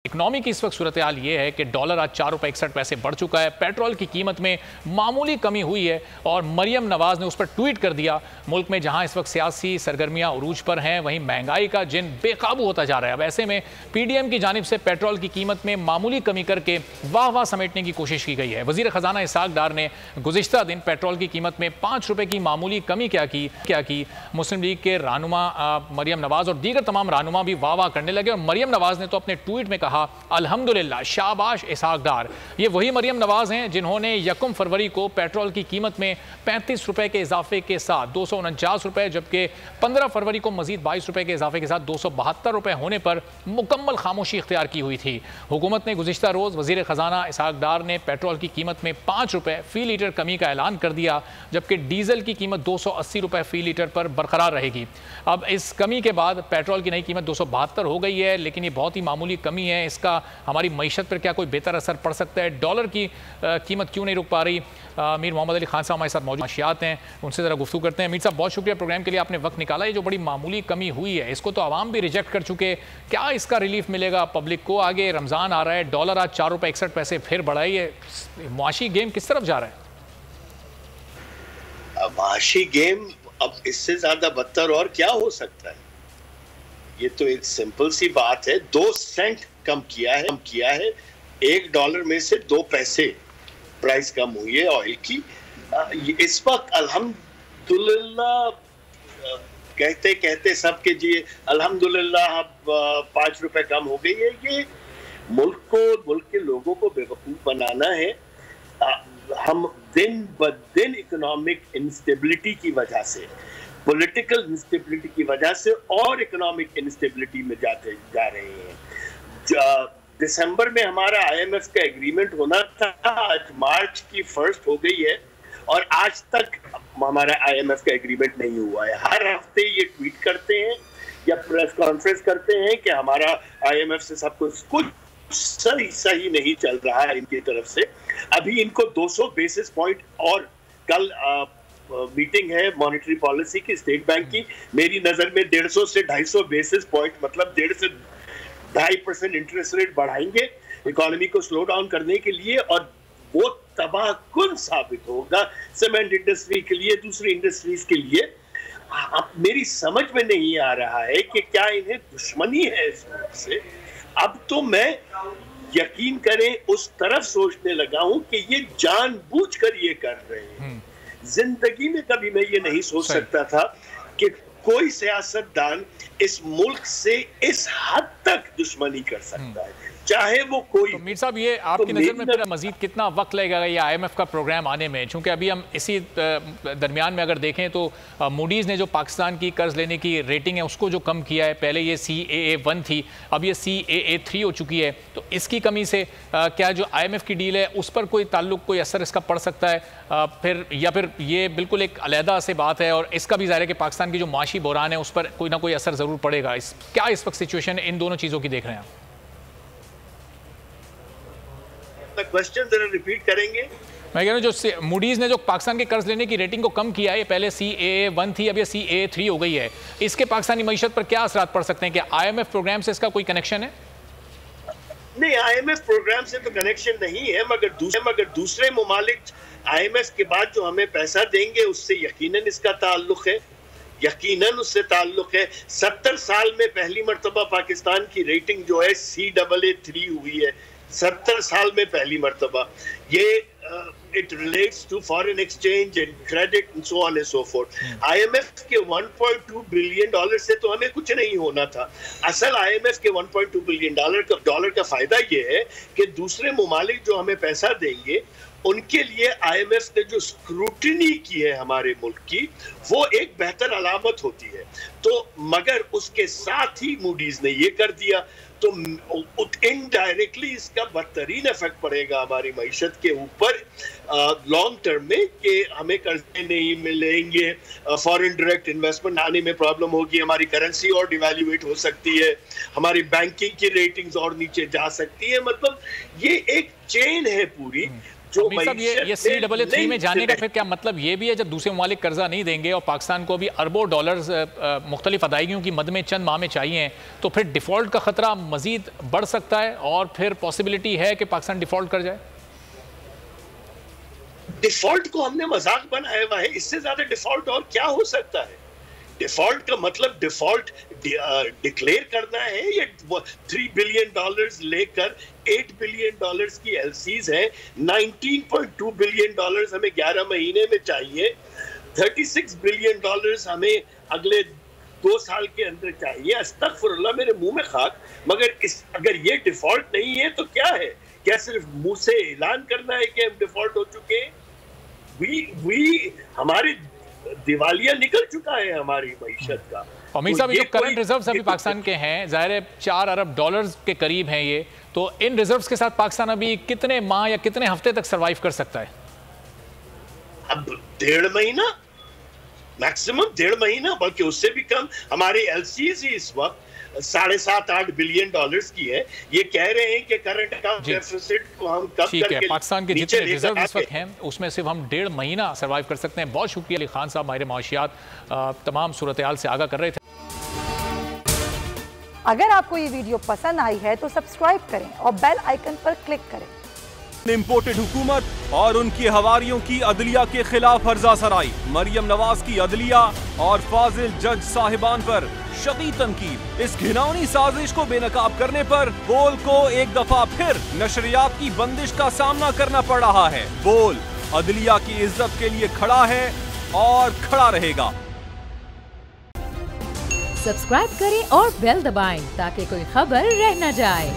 Economy की इस वक्त सूरत हाल ये है कि डॉलर आज 4 रुपये 61 पैसे बढ़ चुका है। पेट्रोल की कीमत में मामूली कमी हुई है और मरियम नवाज ने उस पर ट्वीट कर दिया, मुल्क में जहां इस वक्त सियासी सरगर्मियां उरूज पर हैं वहीं महंगाई का जिन बेकाबू होता जा रहा है। वैसे में पीडीएम की जानिब से पेट्रोल की कीमत में मामूली कमी करके वाह समेटने की कोशिश की गई है। वजीर खजाना इसहाक डार ने गुज़िश्ता दिन पेट्रोल की कीमत में 5 रुपये की मामूली कमी क्या की। मुस्लिम लीग के रहनुमा मरियम नवाज और दीगर तमाम रहनुमा भी वाह करने लगे और मरियम नवाज ने तो अपने ट्वीट में कहा, अल्हम्दुलिल्लाह, शाबाश इसहाक डार। ये वही मरियम नवाज हैं जिन्होंने 1 फरवरी को पेट्रोल की कीमत में 35 रुपए के इजाफे के साथ 249 रुपए, जबकि 15 फरवरी को मजीद 22 रुपए के इजाफे के साथ 272 रुपए होने पर मुकम्मल खामोशी इख्तियार की हुई थी। हुकूमत ने गुज़िश्ता रोज़ वज़ीर ख़जाना इसहाक डार ने पेट्रोल की कीमत में 5 रुपए फी लीटर कमी का ऐलान कर दिया, जबकि डीजल की कीमत 280 रुपए फी लीटर पर बरकरार रहेगी। अब इस कमी के बाद पेट्रोल की नई कीमत 272 हो गई है, लेकिन ये बहुत ही मामूली कमी है। इसका हमारी मईशत पर क्या कोई बेहतर असर पड़ सकता है? डॉलर की कीमत क्यों नहीं रुक पा रही? मीर मोहम्मद अली खान साहब हमारे साथ मौजूद माशियात हैं, उनसे ज़रा गुफ्तगू करते हैं। मीर साहब, बहुत शुक्रिया प्रोग्राम के लिए, आपने वक्त निकाला। ये जो बड़ी मामूली कमी हुई है इसको तो आवाम भी रिजेक्ट कर चुके, क्या इसका रिलीफ मिलेगा पब्लिक को? आगे रमज़ान आ रहा है, डॉलर आज 4 रुपये 61 पैसे फिर बढ़ा है। ये मुआशी गेम किस तरफ जा रहा है? मुआशी गेम अब इससे ज्यादा बदतर और क्या हो सकता है? ये तो एक सिंपल सी बात है, 2 सेंट कम किया है। $1 में से 2 पैसे प्राइस कम हुई है ऑयल की। इस वक्त अल्हम्दुलिल्लाह कहते कहते सबके जिए अल्हम्दुलिल्लाह अब 5 रुपए कम हो गई है। ये मुल्क के लोगों को बेवकूफ बनाना है। हम दिन ब दिन इकोनॉमिक इंस्टेबिलिटी की वजह से, पॉलिटिकल इंस्टेबिलिटी की वजह से और इकोनॉमिक इंस्टेबिलिटी में जा रहे हैं। दिसंबर में हमारा IMF का एग्रीमेंट होना था, आज मार्च की 1 हो गई है और आज तक हमारा IMF का एग्रीमेंट नहीं हुआ है। हर हफ्ते ये ट्वीट करते हैं या प्रेस कॉन्फ्रेंस करते हैं कि हमारा IMF से सब कुछ सही नहीं चल रहा है इनकी तरफ से। अभी इनको 200 बेसिस पॉइंट और कल मीटिंग है मॉनेटरी पॉलिसी की स्टेट बैंक की, मेरी नजर में 150 से 250 बेसिस पॉइंट मतलब 1.5 से 2.5% इंटरेस्ट रेट बढ़ाएंगे इकोनॉमी को स्लो डाउन करने के लिए, और वो तबाहकुन साबित होगा सीमेंट इंडस्ट्री के लिए, दूसरी इंडस्ट्रीज के लिए। अब मेरी समझ में नहीं आ रहा है कि क्या इन्हें दुश्मनी है इस मुल्क से। अब तो मैं यकीन करें उस तरफ सोचने लगा हूं कि ये जानबूझकर ये कर रहे हैं। जिंदगी में कभी मैं ये नहीं सोच सकता था कि कोई सियासतदान इस मुल्क से इस हद तक दुश्मनी कर सकता है, चाहे वो कोई। तो मीर साहब, ये आपकी नज़र में फिर मजीद कितना वक्त लगेगा ये IMF का प्रोग्राम आने में? चूंकि अभी हम इसी दरमियान में अगर देखें तो मूडीज़ ने जो पाकिस्तान की कर्ज लेने की रेटिंग है उसको जो कम किया है, पहले ये CAA1 थी, अब ये CAA3 हो चुकी है। तो इसकी कमी से क्या जो IMF की डील है उस पर कोई ताल्लुक, कोई असर इसका पड़ सकता है फिर, या फिर ये बिल्कुल एक अलहदा से बात है और इसका भी ज़ाहिर है कि पाकिस्तान की जो माशी बहरान है उस पर कोई ना कोई असर ज़रूर पड़ेगा? क्या इस वक्त सिचुएशन इन दोनों चीज़ों की देख रहे हैं आप? क्वेश्चन जरा रिपीट करेंगे। मैं कह रहा हूं जो मूडीज ने जो पाकिस्तान के कर्ज लेने की रेटिंग को कम किया है, पहले CAA1 थी, अब ये CAA3 हो गई है, इसके पाकिस्तानी मईशत पर क्या असरात पड़ सकते हैं? कि IMF प्रोग्राम से इसका कोई कनेक्शन है? नहीं, IMF प्रोग्राम से तो कनेक्शन नहीं है, मगर दूसरे मुमालिक IMF के बाद जो हमें पैसा देंगे उससे यकीनन इसका ताल्लुक है, यकीनन उससे ताल्लुक है। 70 साल में पहली मर्तबा पाकिस्तान की रेटिंग जो है CAA3 हुई है, 70 साल में पहली मर्तबा। ये it relates to foreign exchange and credit and so on and so forth. IMF के $1.2 बिलियन से तो हमें कुछ नहीं होना था। असल IMF के $1.2 बिलियन डॉलर का फायदा ये है कि दूसरे मुमालिक जो हमें पैसा देंगे उनके लिए IMF ने जो स्क्रूटनी की है हमारे मुल्क की, वो एक बेहतर अलामत होती है। तो मगर उसके साथ ही मूडीज ने ये कर दिया, तो इनडायरेक्टली इसका बदतरीन इफेक्ट पड़ेगा हमारी मईशत के ऊपर लॉन्ग टर्म में, कि हमें कर्जे नहीं मिलेंगे, फॉरेन डायरेक्ट इन्वेस्टमेंट आने में प्रॉब्लम होगी, हमारी करेंसी और डिवैल्यूएट हो सकती है, हमारी बैंकिंग की रेटिंग्स और नीचे जा सकती है। मतलब ये एक चेन है पूरी जो ये CAA3 में जाने का फिर क्या मतलब ये भी है, जब दूसरे ममालिक कर्जा नहीं देंगे और पाकिस्तान को भी अरबों डॉलर्स मुख्तलिफ अदायगियों की मद में चंद माह में चाहिए, तो फिर डिफॉल्ट का खतरा मजीद बढ़ सकता है और फिर पॉसिबिलिटी है कि पाकिस्तान डिफॉल्ट कर जाए। डिफॉल्ट को हमने मजाक बनाया हुआ है, इससे ज्यादा डिफॉल्ट और क्या हो सकता है? डिफॉल्ट का मतलब डिफॉल्ट डिक्लेयर करना है। ये $3 बिलियन लेकर $8 बिलियन की एलसीज है, $19.2 बिलियन हमें 11 महीने में चाहिए, $36 बिलियन हमें अगले 2 साल के अंदर चाहिए। अस्तगफुरुल्लाह, मेरे मुंह में खाक। मगर अगर ये डिफॉल्ट नहीं है तो क्या है? क्या सिर्फ मुंह से ऐलान करना है कि हम डिफॉल्ट हो चुके हैं? हमारी दिवालिया निकल चुका है हमारी मईशत का। अमीर साहब, जो करंट रिजर्व्स अभी पाकिस्तान के हैं, जाहिर है $4 अरब के करीब हैं ये, तो इन रिजर्व्स के साथ पाकिस्तान अभी कितने माह या कितने हफ्ते तक सरवाइव कर सकता है? अब 1.5 महीना, मैक्सिमम 1.5 महीना, बल्कि उससे भी कम। हमारी एलसीज ही इस वक्त $7.5-8 बिलियन की है। ये कह रहे हैं कि करंट अकाउंट डेफिसिट को हम कब करके पाकिस्तान के जितने रिजर्व इस वक्त हैं उसमें सिर्फ हम 1.5 महीना सर्वाइव कर सकते हैं। बहुत शुक्रिया अली खान साहब, माहिर माशियात, तमाम सूरत हाल से आगाह कर रहे थे। अगर आपको ये वीडियो पसंद आई है तो सब्सक्राइब करें और बेल आइकन पर क्लिक करें। इम्पोर्टेड हुकूमत और उनकी हवारियों की अदलिया के खिलाफ हर्जा सराई, मरियम नवाज की अदलिया और फाजिल जज साहिबान पर शदीद तनकीद। इस घिनौनी साजिश को बेनकाब करने पर बोल को एक दफा फिर नशरियात की बंदिश का सामना करना पड़ रहा है। बोल अदलिया की इज्जत के लिए खड़ा है और खड़ा रहेगा। सब्सक्राइब करें और बेल दबाएं ताकि कोई खबर रह न जाए।